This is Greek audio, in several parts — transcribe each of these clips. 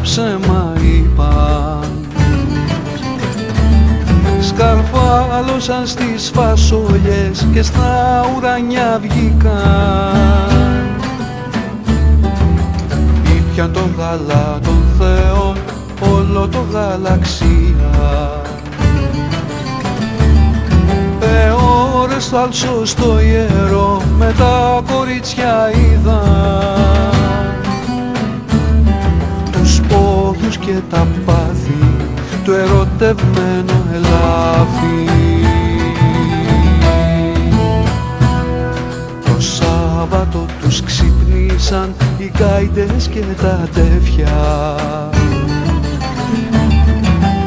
ψέμα είπαν. Σκαρφάλωσαν στις φασόλιες και στα ουρανιά βγήκαν. Ήπιαν το γάλα των θεών όλο το γαλαξία. Ώρες στο άλσο στο ιερό με τα κορίτσια είδαν τους πόδους και τα πάθη του ερωτευμένου ελάφι. Το Σάββατο τους ξυπνήσαν οι γκάιντες και τα τέφια.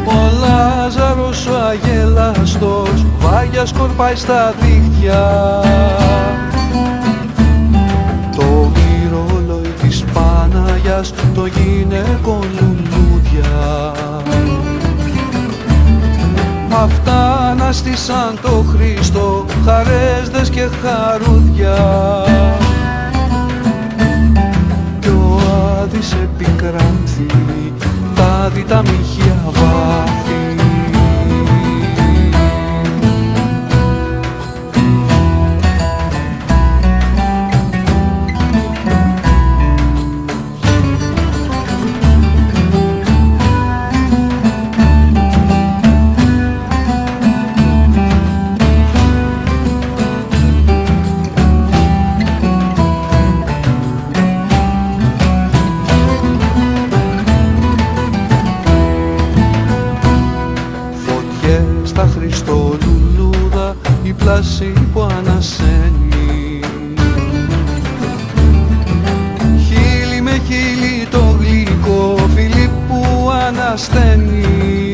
Ο Λάζαρος ο αγέλαστος βάγια σκορπάει στα δίχτυα. Το μυρολόι της Παναγιάς το γυναικών λουλούδια. Αυτά αναστήσαν το Χριστό χαρέσδες και χαρούδια. Κι ο Άδης επικράνθη τα δίτα μοιχεία βάθη. Στα Χριστολουλούδα η πλάση που ανασένει. Χείλη με χείλη το γλυκό φιλί που ανασταίνει.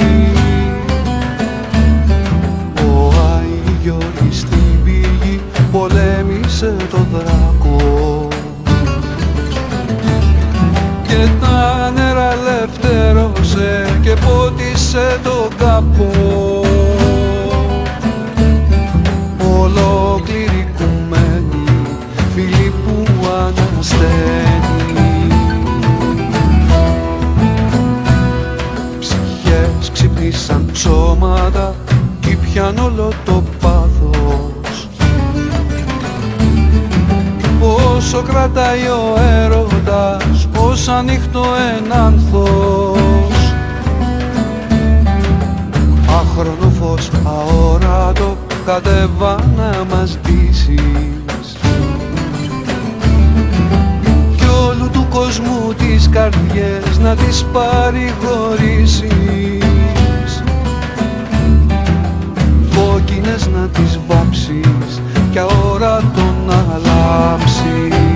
Ο Άι Γιώργης στην πηγή πολέμησε το δράκο και τα νερά ελευθέρωσε και πότισε το κάπο. Ολόκληρη κουμένη φίλη που ανασταίνει. Ψυχές ξυπνήσαν σώματα κι ήπιαν όλο το πάθος. Πόσο κρατάει ο έρωτας, ως ανοιχτό ένανθος. Άχρονο φως αόρατο κατέβα να μας ντύσεις κι όλου του κόσμου τις καρδιές να τις παρηγορήσεις. Κόκκινες να τις βάψεις κι αόρατο να λάμψεις.